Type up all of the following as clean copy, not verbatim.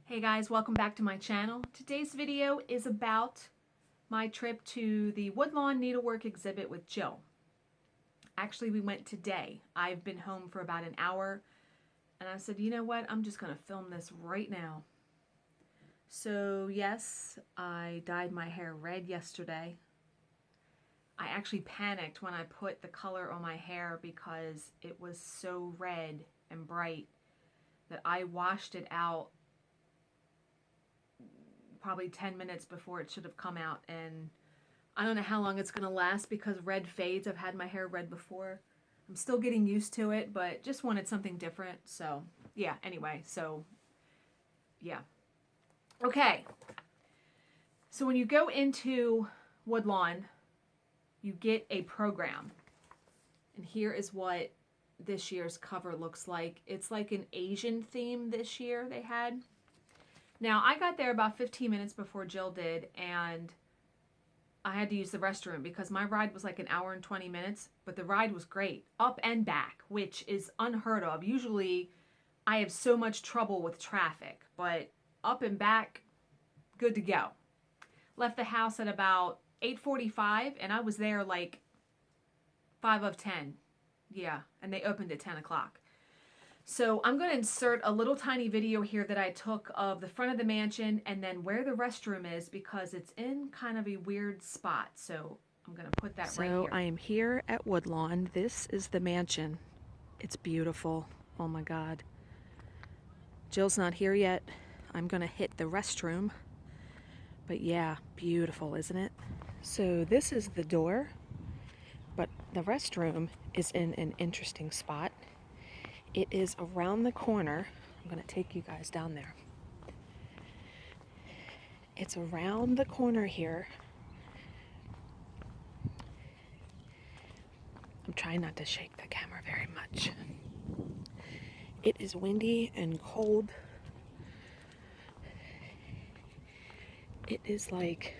Hey guys, welcome back to my channel. Today's video is about my trip to the Woodlawn Needlework exhibit with Jill. Actually, we went today. I've been home for about an hour and I said, you know what, I'm just going to film this right now. So yes, I dyed my hair red yesterday. I actually panicked when I put the color on my hair because it was so red and bright that I washed it out probably 10 minutes before it should have come out, and I don't know how long it's gonna last because red fades. I've had my hair red before. I'm still getting used to it, but just wanted something different. So yeah, anyway, so yeah. Okay, so when you go into Woodlawn, you get a program, and here is what this year's cover looks like. It's like an Asian theme this year they had. Now, I got there about 15 minutes before Jill did, and I had to use the restroom because my ride was like an hour and 20 minutes, but the ride was great, up and back, which is unheard of. Usually, I have so much trouble with traffic, but up and back, good to go. Left the house at about 8:45, and I was there like 5 of 10. Yeah, and they opened at 10 o'clock. So I'm going to insert a little tiny video here that I took of the front of the mansion and then where the restroom is because it's in kind of a weird spot. So I'm going to put that right here. So I am here at Woodlawn. This is the mansion. It's beautiful. Oh my God. Jill's not here yet. I'm going to hit the restroom. But yeah, beautiful, isn't it? So this is the door, but the restroom is in an interesting spot. It is around the corner. I'm going to take you guys down there. It's around the corner here. I'm trying not to shake the camera very much. It is windy and cold. It is like,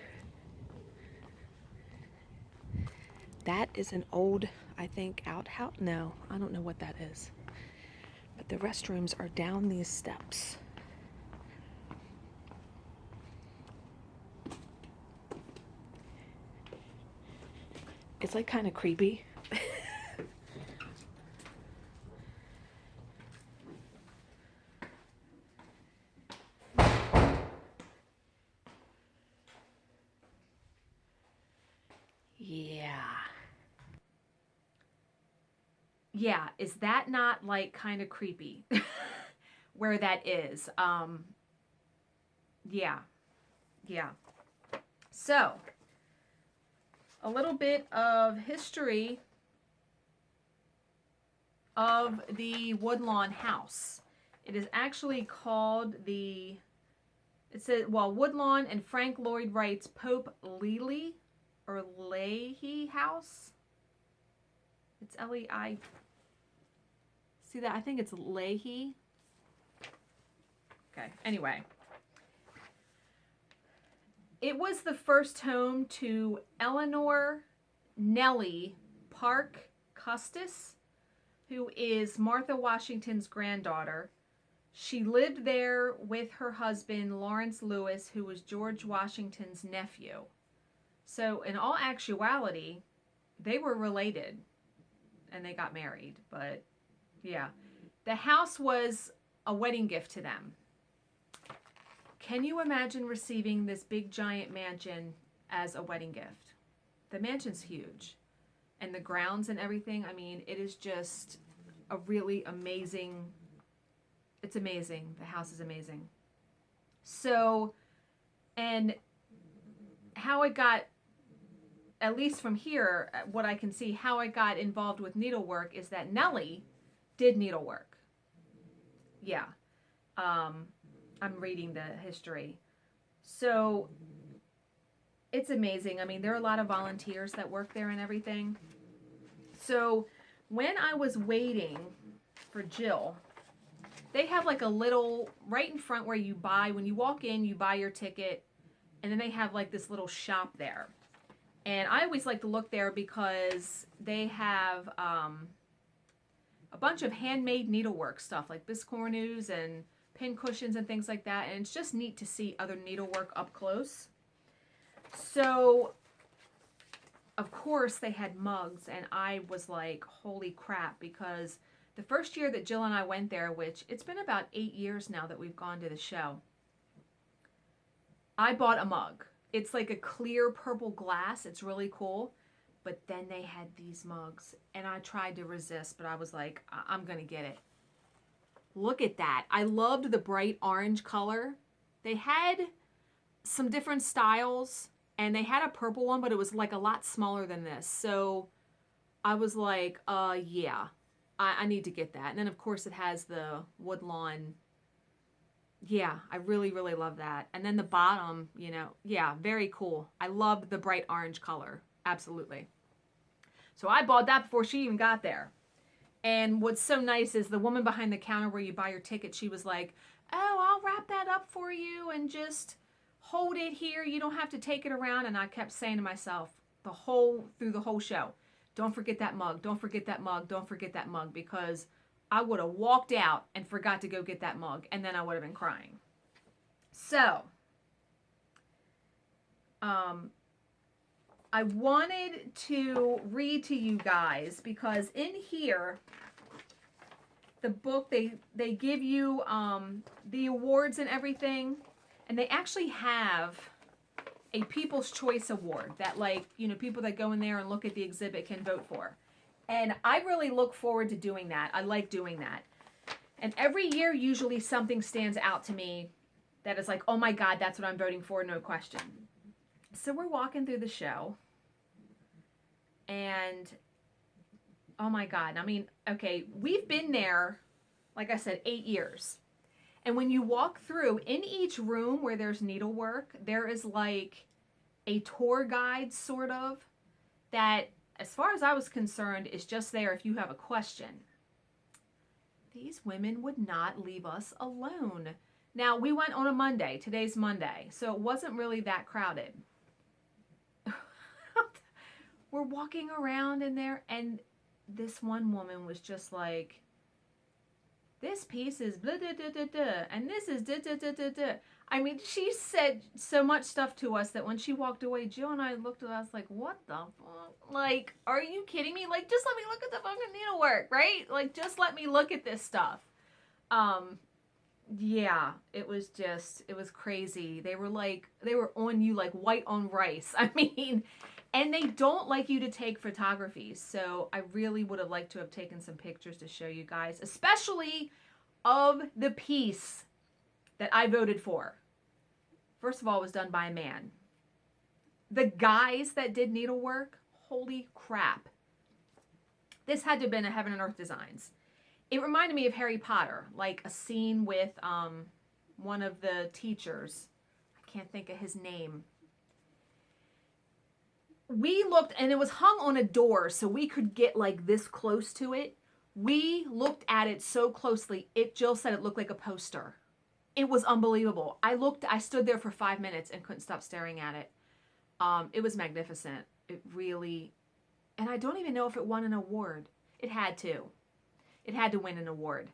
that is an old, I think, outhouse. No, I don't know what that is. But the restrooms are down these steps. It's like kind of creepy. Yeah, is that not like kind of creepy where that is? Yeah. So, a little bit of history of the Woodlawn house. It is actually called it says, well, Woodlawn and Frank Lloyd Wright's Pope-Leighley or Leahy house. It's L-E-I. See that? I think it's Leahy. Okay, anyway. It was the first home to Eleanor Nellie Park Custis, who is Martha Washington's granddaughter. She lived there with her husband, Lawrence Lewis, who was George Washington's nephew. So in all actuality, they were related and they got married, but yeah. The house was a wedding gift to them. Can you imagine receiving this big giant mansion as a wedding gift? The mansion's huge. And the grounds and everything, I mean, it is just a really amazing, it's amazing. The house is amazing. So, and how it got, at least from here, what I can see, how I got involved with needlework is that Nellie did needlework. Yeah. I'm reading the history. So it's amazing. I mean, there are a lot of volunteers that work there and everything. So when I was waiting for Jill, they have like a little, right in front where you buy, when you walk in, you buy your ticket, and then they have like this little shop there. And I always like to look there because they have a bunch of handmade needlework stuff like biscornues and pin cushions and things like that. And it's just neat to see other needlework up close. So, of course, they had mugs, and I was like, holy crap, because the first year that Jill and I went there, which it's been about 8 years now that we've gone to the show, I bought a mug. It's like a clear purple glass. It's really cool. But then they had these mugs, and I tried to resist, but I was like, I'm going to get it. Look at that. I loved the bright orange color. They had some different styles, and they had a purple one, but it was like a lot smaller than this. So I was like, yeah, I need to get that. And then, of course, it has the Woodlawn. Yeah, I really, really love that. And then the bottom, you know, yeah, very cool. I loved the bright orange color. Absolutely. So I bought that before she even got there. And what's so nice is the woman behind the counter where you buy your ticket, she was like, oh, I'll wrap that up for you and just hold it here. You don't have to take it around. And I kept saying to myself through the whole show, don't forget that mug. Don't forget that mug. Don't forget that mug, because I would have walked out and forgot to go get that mug, and then I would have been crying. So, I wanted to read to you guys, because in here, the book, they give you the awards and everything, and they actually have a People's Choice Award that, like, you know, people that go in there and look at the exhibit can vote for. And I really look forward to doing that. I like doing that. And every year, usually something stands out to me that is like, oh my God, that's what I'm voting for, no question. So we're walking through the show, and oh my God, I mean, okay, we've been there, like I said, 8 years. And when you walk through, in each room where there's needlework, there is like a tour guide, sort of, that, as far as I was concerned, is just there if you have a question. These women would not leave us alone. Now, we went on a Monday. Today's Monday, so it wasn't really that crowded. We're walking around in there, and this one woman was just like, this piece is blah, da, da, da, da, and this is da, da, da, da, da. I mean, she said so much stuff to us that when she walked away, Jill and I looked at us like, what the fuck? Like, are you kidding me? Like, just let me look at the fucking needlework, right? Like, just let me look at this stuff. Yeah, it was crazy. They were on you like white on rice. I mean, and they don't like you to take photographies. So I really would have liked to have taken some pictures to show you guys, especially of the piece that I voted for. First of all, it was done by a man. The guys that did needlework, holy crap. This had to have been a Heaven and Earth Designs. It reminded me of Harry Potter, like a scene with one of the teachers. I can't think of his name. We looked, and it was hung on a door, so we could get like this close to it. We looked at it so closely, Jill said it looked like a poster. It was unbelievable. I stood there for 5 minutes and couldn't stop staring at it. It was magnificent. It really, and I don't even know if it won an award. It had to. It had to win an award.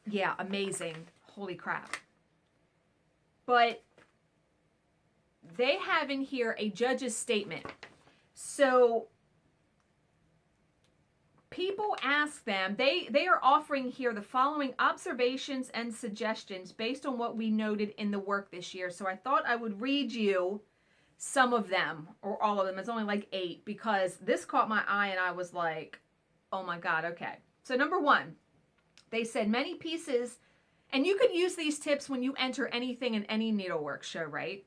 Yeah, amazing. Holy crap. But they have in here a judge's statement. So people ask them, they are offering here the following observations and suggestions based on what we noted in the work this year. So I thought I would read you some of them, or all of them. It's only like 8, because this caught my eye and I was like, oh my God, okay. So number 1, they said many pieces, and you could use these tips when you enter anything in any needlework show, right?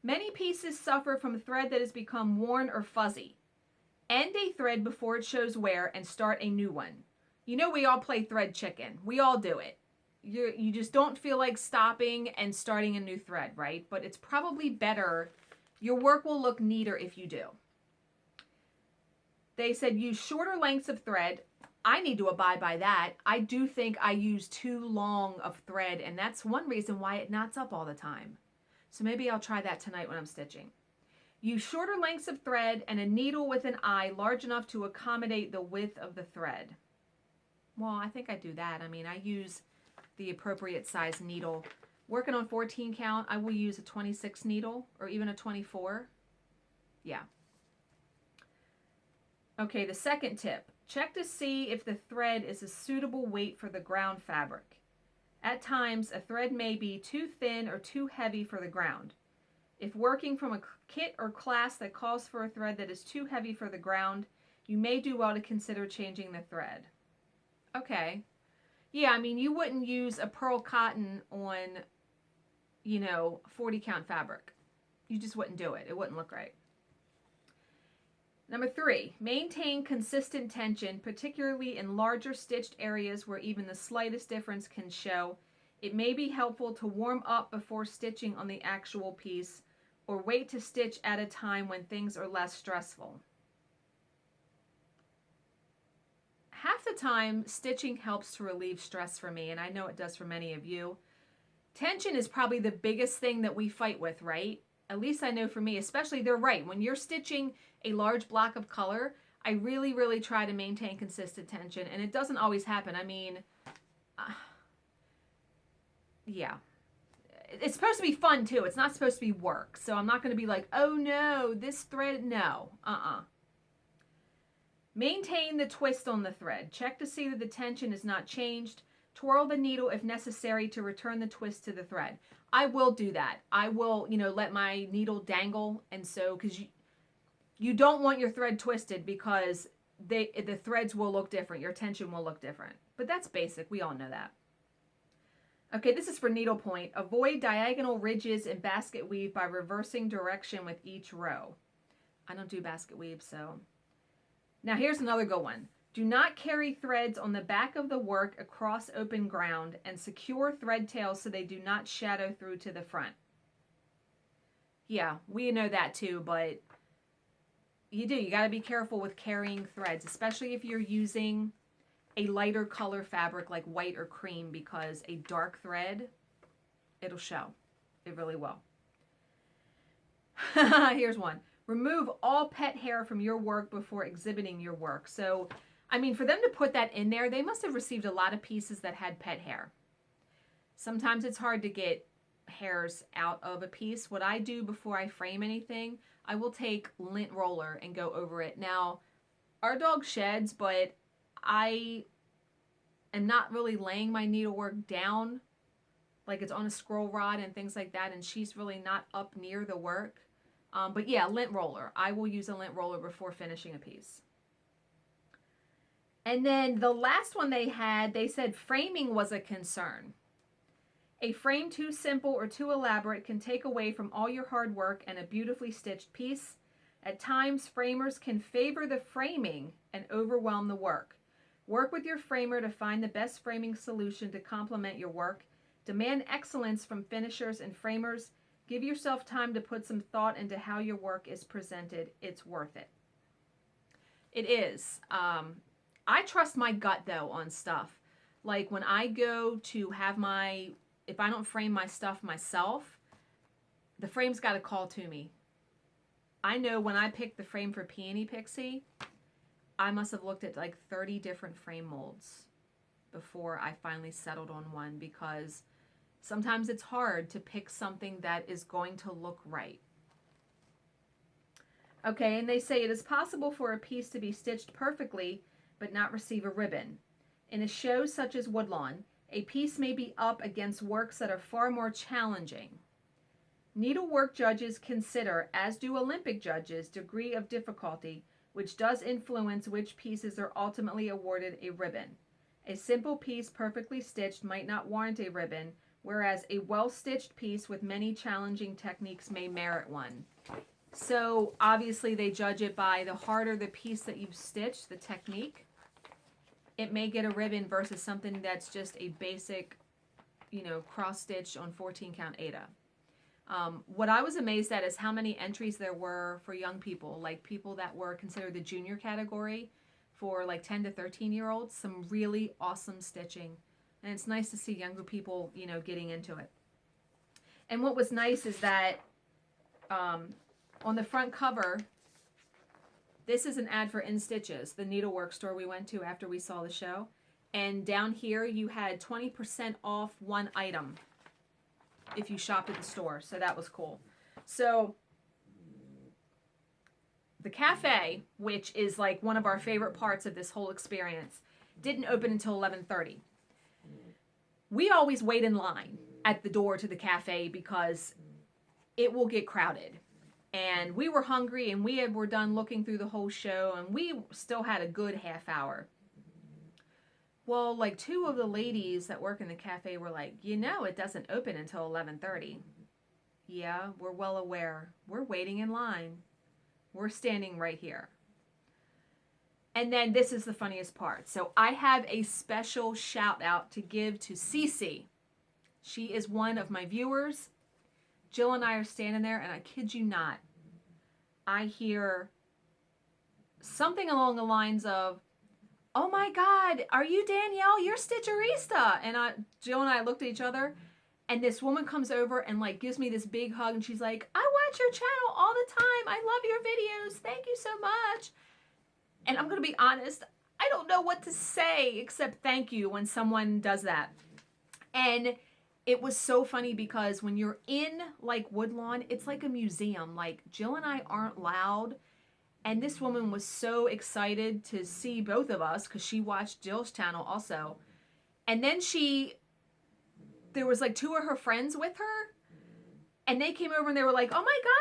Many pieces suffer from thread that has become worn or fuzzy. End a thread before it shows wear and start a new one. You know, we all play thread chicken. We all do it. You just don't feel like stopping and starting a new thread, right? But it's probably better. Your work will look neater if you do. They said use shorter lengths of thread. I need to abide by that. I do think I use too long of thread, and that's one reason why it knots up all the time. So maybe I'll try that tonight when I'm stitching. Use shorter lengths of thread and a needle with an eye large enough to accommodate the width of the thread. Well, I think I do that. I mean, I use the appropriate size needle. Working on 14 count, I will use a 26 needle or even a 24. Yeah. Okay, the second tip. Check to see if the thread is a suitable weight for the ground fabric. At times, a thread may be too thin or too heavy for the ground. If working from a kit or class that calls for a thread that is too heavy for the ground, you may do well to consider changing the thread. Okay. Yeah, I mean, you wouldn't use a pearl cotton on, 40 count fabric. You just wouldn't do it. It wouldn't look right. Number 3, maintain consistent tension, particularly in larger stitched areas where even the slightest difference can show. It may be helpful to warm up before stitching on the actual piece, or wait to stitch at a time when things are less stressful. Half the time, stitching helps to relieve stress for me, and I know it does for many of you. Tension is probably the biggest thing that we fight with, right? At least I know for me, especially they're right. When you're stitching a large block of color, I really, really try to maintain consistent tension, and it doesn't always happen. I mean, yeah. It's supposed to be fun, too. It's not supposed to be work. So I'm not going to be like, oh, no, this thread, no. Maintain the twist on the thread. Check to see that the tension is not changed. Twirl the needle if necessary to return the twist to the thread. I will do that. I will, let my needle dangle. And so, because you don't want your thread twisted because the threads will look different. Your tension will look different. But that's basic. We all know that. Okay, this is for needlepoint. Avoid diagonal ridges in basket weave by reversing direction with each row. I don't do basket weave, so. Now here's another good one. Do not carry threads on the back of the work across open ground, and secure thread tails so they do not shadow through to the front. Yeah, we know that too, but you got to be careful with carrying threads, especially if you're using a lighter color fabric like white or cream, because a dark thread, it'll show. It really will. Here's one. Remove all pet hair from your work before exhibiting your work. So, I mean, for them to put that in there, they must have received a lot of pieces that had pet hair. Sometimes it's hard to get hairs out of a piece. What I do before I frame anything, I will take lint roller and go over it. Now, our dog sheds, but I am not really laying my needlework down like it's on a scroll rod and things like that, and she's really not up near the work. But yeah, lint roller. I will use a lint roller before finishing a piece. And then the last one they said framing was a concern. A frame too simple or too elaborate can take away from all your hard work and a beautifully stitched piece. At times, framers can favor the framing and overwhelm the work. Work with your framer to find the best framing solution to complement your work. Demand excellence from finishers and framers. Give yourself time to put some thought into how your work is presented. It's worth it. It is. I trust my gut, though, on stuff. Like when I go to have if I don't frame my stuff myself, the frame's got to call to me. I know when I picked the frame for Peony Pixie, I must have looked at like 30 different frame molds before I finally settled on one, because sometimes it's hard to pick something that is going to look right. Okay, and they say it is possible for a piece to be stitched perfectly but not receive a ribbon. In a show such as Woodlawn, a piece may be up against works that are far more challenging. Needlework judges consider, as do Olympic judges, degree of difficulty, which does influence which pieces are ultimately awarded a ribbon. A simple piece perfectly stitched might not warrant a ribbon, whereas a well-stitched piece with many challenging techniques may merit one. So obviously they judge it by the harder the piece that you've stitched, the technique, it may get a ribbon versus something that's just a basic, cross-stitch on 14 count Aida. What I was amazed at is how many entries there were for young people, like people that were considered the junior category for like 10 to 13-year-olds, some really awesome stitching. And it's nice to see younger people, getting into it. And what was nice is that on the front cover, this is an ad for In Stitches, the needlework store we went to after we saw the show. And down here, you had 20% off one item if you shopped at the store. So that was cool. So the cafe, which is like one of our favorite parts of this whole experience, didn't open until 11:30. We always wait in line at the door to the cafe because it will get crowded. And we were hungry, and were done looking through the whole show, and we still had a good half hour. Well, like 2 of the ladies that work in the cafe were like, it doesn't open until 11:30. Yeah, we're well aware. We're waiting in line. We're standing right here. And then this is the funniest part. So I have a special shout out to give to Cece. She is one of my viewers. Jill and I are standing there, and I kid you not, I hear something along the lines of, "Oh my God, are you Danielle? You're Stitcherista." And Jill and I looked at each other, and this woman comes over and like gives me this big hug, and she's like, "I watch your channel all the time. I love your videos. Thank you so much." And I'm going to be honest, I don't know what to say except thank you when someone does that. And it was so funny because when you're in like Woodlawn, it's like a museum. Like Jill and I aren't loud. And this woman was so excited to see both of us because she watched Jill's channel also. And then there was like 2 of her friends with her. And they came over and they were like, "Oh my God,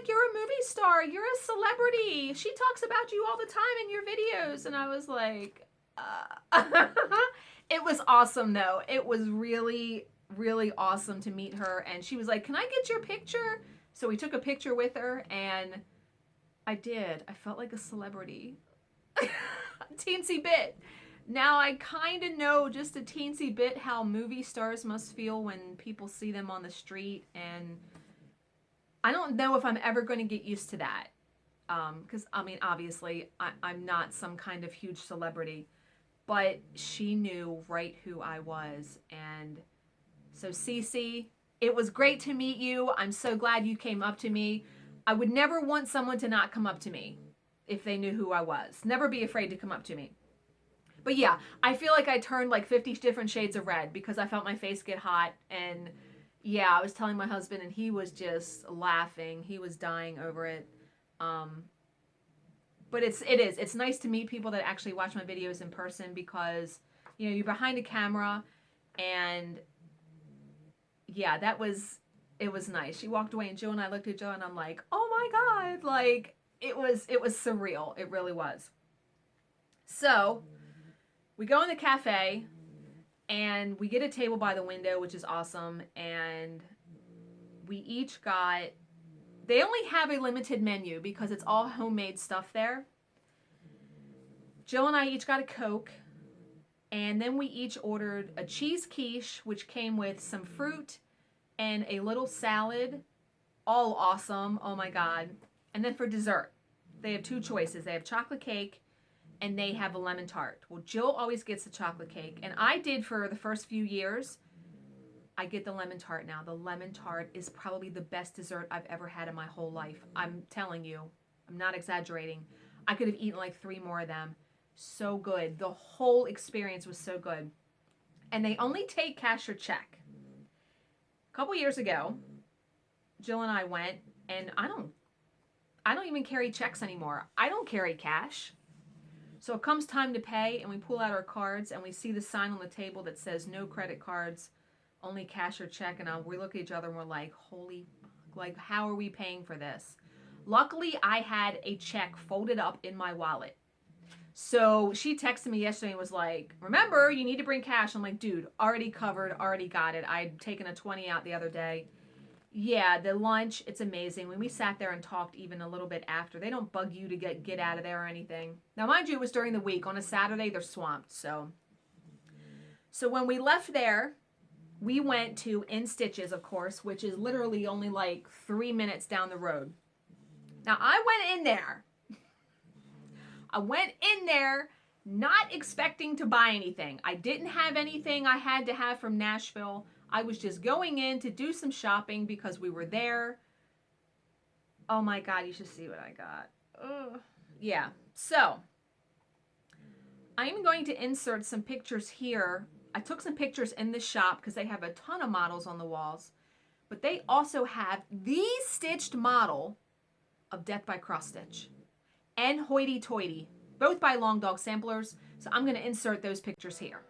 you're a movie star. You're a celebrity. She talks about you all the time in your videos." And I was like, It was awesome though. It was really, really awesome to meet her. And she was like, "Can I get your picture?" So we took a picture with her, and I did. I felt like a celebrity. Teensy bit. Now I kind of know just a teensy bit how movie stars must feel when people see them on the street, and I don't know if I'm ever going to get used to that. Because, I mean, obviously, I'm not some kind of huge celebrity, but she knew right who I was. And so, Cece, it was great to meet you. I'm so glad you came up to me. I would never want someone to not come up to me if they knew who I was. Never be afraid to come up to me. But yeah, I feel like I turned like 50 different shades of red because I felt my face get hot. And yeah, I was telling my husband, and he was just laughing. He was dying over it. But it's nice to meet people that actually watch my videos in person because, you're behind a camera, and yeah, it was nice. She walked away, and Joe and I looked at Joe, and I'm like, "Oh my God." Like, it was surreal. It really was. So we go in the cafe, and we get a table by the window, which is awesome. And we each they only have a limited menu because it's all homemade stuff there. Jill and I each got a Coke, and then we each ordered a cheese quiche, which came with some fruit and a little salad. All awesome. Oh my God. And then for dessert, they have 2 choices. They have chocolate cake, and they have a lemon tart. Well, Jill always gets the chocolate cake, and I did for the first few years. I get the lemon tart now. The lemon tart is probably the best dessert I've ever had in my whole life. I'm telling you. I'm not exaggerating. I could have eaten like 3 more of them. So good. The whole experience was so good. And they only take cash or check. A couple years ago, Jill and I went, and I don't even carry checks anymore. I don't carry cash. So it comes time to pay, and we pull out our cards, and we see the sign on the table that says no credit cards, only cash or check. And we look at each other, and we're like, holy, like, how are we paying for this? Luckily, I had a check folded up in my wallet. So she texted me yesterday and was like, "Remember, you need to bring cash." I'm like, "Dude, already covered, already got it. I'd taken a 20 out the other day." Yeah, the lunch, it's amazing. When we sat there and talked even a little bit after, they don't bug you to get out of there or anything. Now, mind you, it was during the week. On a Saturday, they're swamped. So when we left there, we went to In Stitches, of course, which is literally only like 3 minutes down the road. Now, I went in there not expecting to buy anything. I didn't have anything I had to have from Nashville. I was just going in to do some shopping because we were there. Oh my God, you should see what I got. Ugh. Yeah, so I'm going to insert some pictures here. I took some pictures in the shop because they have a ton of models on the walls. But they also have the stitched model of Death by Cross Stitch and Hoity Toity, both by Long Dog Samplers. So I'm going to insert those pictures here.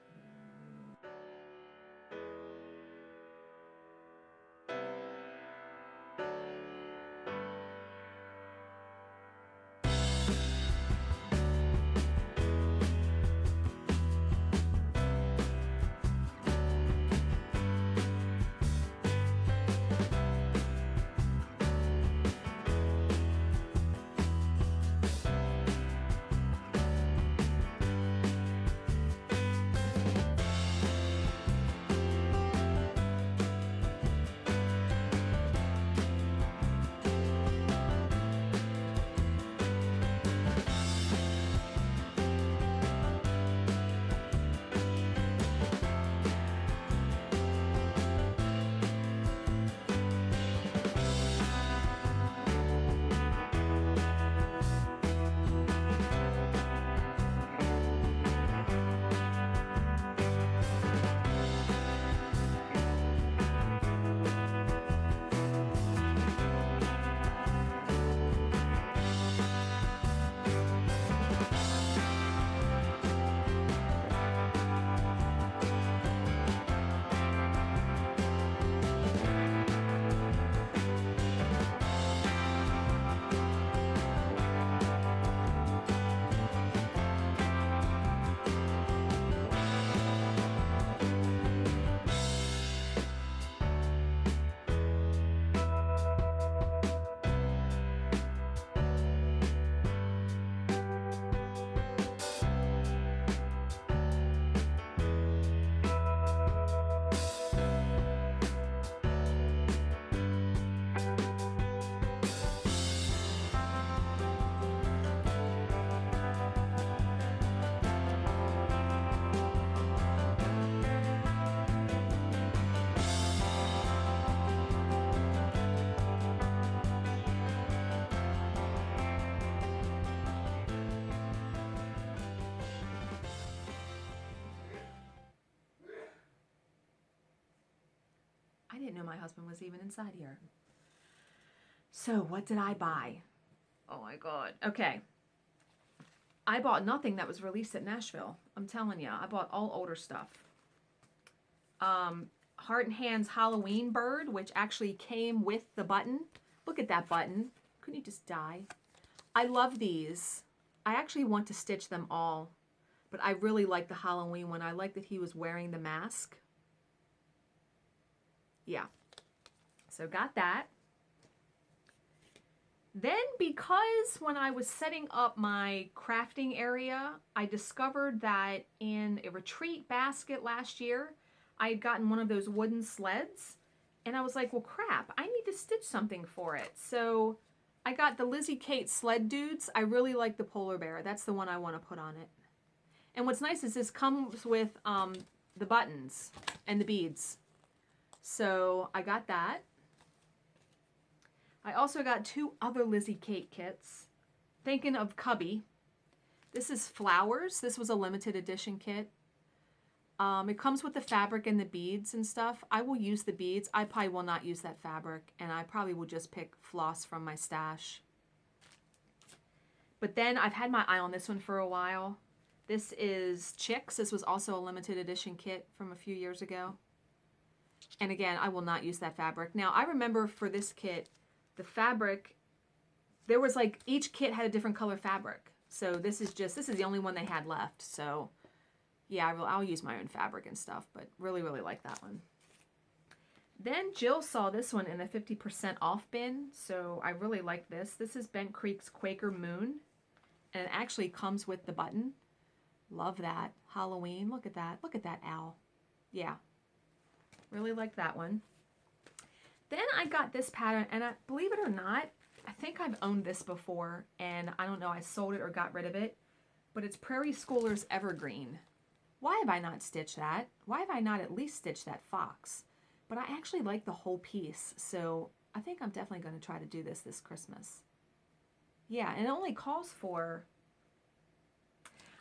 I didn't know my husband was even inside here. So what did I buy? Oh my God. Okay. I bought nothing that was released at Nashville. I'm telling you, I bought all older stuff. Heart and Hands Halloween bird, which actually came with the button. Look at that button. Couldn't you just die? I love these. I actually want to stitch them all, but I really like the Halloween one. I like that he was wearing the mask. Yeah. So got that. Then because when I was setting up my crafting area, I discovered that in a retreat basket last year, I had gotten one of those wooden sleds. And I was like, well, crap, I need to stitch something for it. So I got the Lizzie Kate sled dudes. I really like the polar bear. That's the one I want to put on it. And what's nice is this comes with the buttons and the beads. So I got that. I also got two other Lizzie Kate kits. Thinking of Cubby. This is Flowers. This was a limited edition kit. It comes with the fabric and the beads and stuff. I will use the beads. I probably will not use that fabric, and I probably will just pick floss from my stash. But then I've had my eye on this one for a while. This is Chicks. This was also a limited edition kit from a few years ago. And again, I will not use that fabric. Now, I remember for this kit, the fabric, there was like, each kit had a different color fabric. So this is the only one they had left. So yeah, I'll use my own fabric and stuff, but really, really like that one. Then Jill saw this one in the 50% off bin, so I really like this. This is Bent Creek's Quaker Moon, and it actually comes with the button. Love that. Halloween, look at that. Look at that owl. Yeah, really like that one. Then I got this pattern, and believe it or not, I think I've owned this before, and I don't know, I sold it or got rid of it, but it's Prairie Schoolers Evergreen. Why have I not stitched that? Why have I not at least stitched that fox? But I actually like the whole piece, so I think I'm definitely going to try to do this Christmas. Yeah, and it only calls for,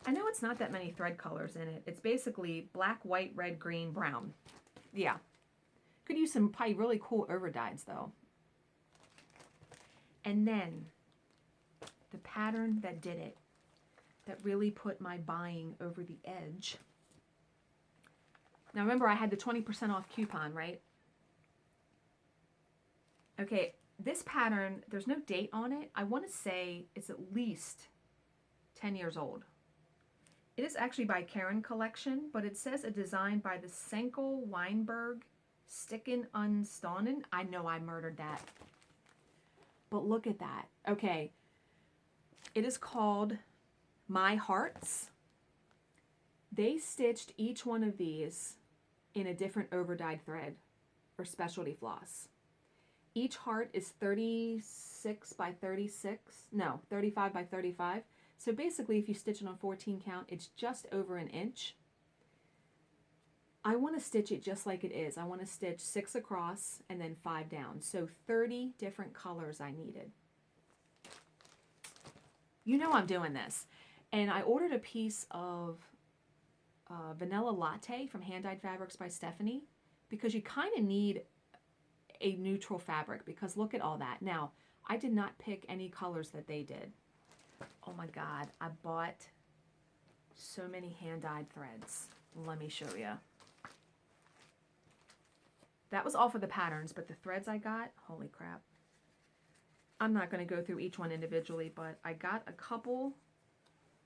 I know it's not that many thread colors in it. It's basically black, white, red, green, brown. Yeah. Could use some probably really cool overdyes though. And then the pattern that did it, that really put my buying over the edge. Now remember I had the 20% off coupon, right? Okay, this pattern, there's no date on it. I want to say it's at least 10 years old. It is actually by Karen Collection, but it says a design by the Senkel Weinberg Sticken Unstonnen. I know I murdered that. But look at that. Okay. It is called My Hearts. They stitched each one of these in a different overdyed thread or specialty floss. Each heart is 36 by 36. No, 35 by 35. So basically, if you stitch it on 14 count, it's just over an inch. I want to stitch it just like it is. I want to stitch 6 across and then 5 down. So 30 different colors I needed. You know I'm doing this. And I ordered a piece of Vanilla Latte from Hand Dyed Fabrics by Stephanie, because you kind of need a neutral fabric, because look at all that. Now, I did not pick any colors that they did. Oh my God, I bought so many hand-dyed threads. Let me show you. That was all for the patterns, but the threads I got, holy crap. I'm not going to go through each one individually, but I got a couple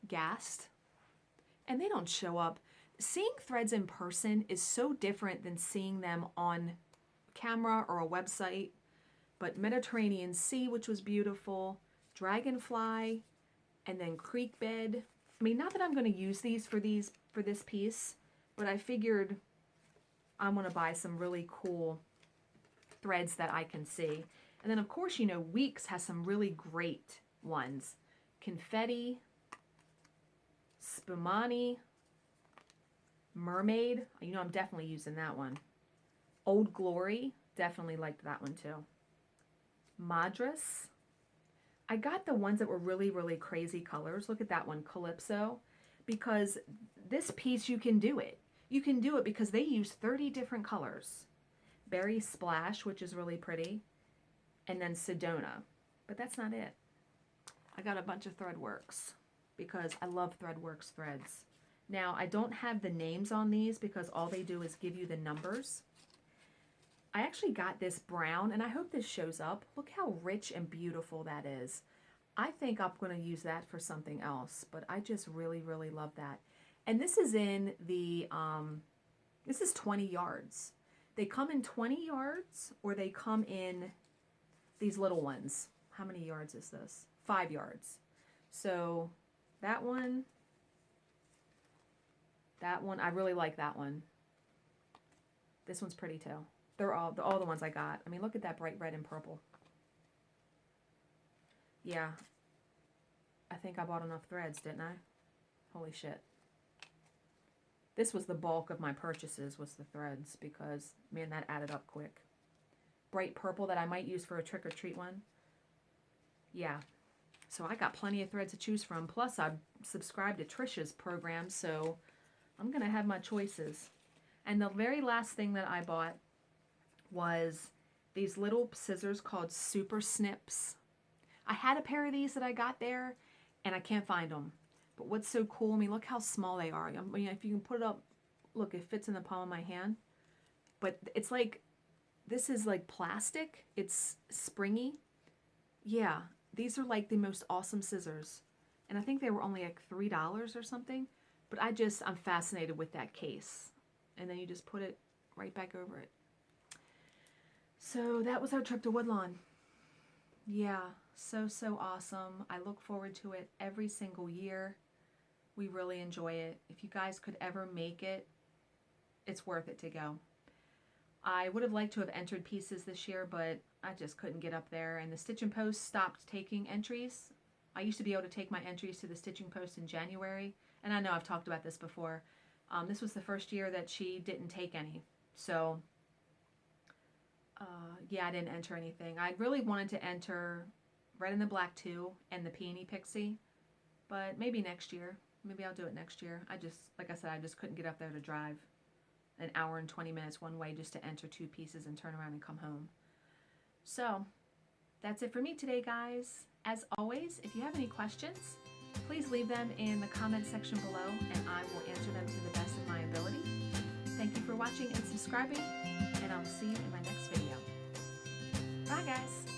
gassed, and they don't show up. Seeing threads in person is so different than seeing them on camera or a website. But Mediterranean Sea, which was beautiful, Dragonfly, and then Creek Bed. I mean, not that I'm going to use these for this piece, but I figured I'm going to buy some really cool threads that I can see. And then, of course, you know, Weeks has some really great ones. Confetti, Spumani, Mermaid. You know, I'm definitely using that one. Old Glory. Definitely liked that one, too. Madras. I got the ones that were really, really crazy colors. Look at that one, Calypso. Because this piece, you can do it. You can do it because they use 30 different colors. Berry Splash, which is really pretty. And then Sedona. But that's not it. I got a bunch of Threadworks because I love Threadworks threads. Now, I don't have the names on these because all they do is give you the numbers. I actually got this brown, and I hope this shows up. Look how rich and beautiful that is. I think I'm going to use that for something else, but I just really, really love that. And this is in the, this is 20 yards. They come in 20 yards, or they come in these little ones. How many yards is this? 5 yards. So that one, I really like that one. This one's pretty too. They're all the ones I got. I mean, look at that bright red and purple. Yeah. I think I bought enough threads, didn't I? Holy shit. This was the bulk of my purchases, was the threads, because, man, that added up quick. Bright purple that I might use for a trick-or-treat one. Yeah. So I got plenty of threads to choose from. Plus, I subscribed to Trisha's program, so I'm going to have my choices. And the very last thing that I bought was these little scissors called Super Snips. I had a pair of these that I got there, and I can't find them. But what's so cool, I mean, look how small they are. I mean, if you can put it up, look, it fits in the palm of my hand. But it's like, this is like plastic. It's springy. Yeah, these are like the most awesome scissors. And I think they were only like $3 or something. But I'm fascinated with that case. And then you just put it right back over it. So that was our trip to Woodlawn. Yeah, so awesome. I look forward to it every single year. We really enjoy it. If you guys could ever make it, it's worth it to go. I would have liked to have entered pieces this year, but I just couldn't get up there. And the Stitch and Post stopped taking entries. I used to be able to take my entries to the Stitching Post in January. And I know I've talked about this before. This was the first year that she didn't take any. So, yeah, I didn't enter anything. I really wanted to enter Red and the Black 2 and the Peony Pixie. But maybe next year. Maybe I'll do it next year. Like I said, I just couldn't get up there to drive an hour and 20 minutes one way just to enter 2 pieces and turn around and come home. So that's it for me today, guys. As always, if you have any questions, please leave them in the comment section below and I will answer them to the best of my ability. Thank you for watching and subscribing, and I'll see you in my next video. Bye, guys.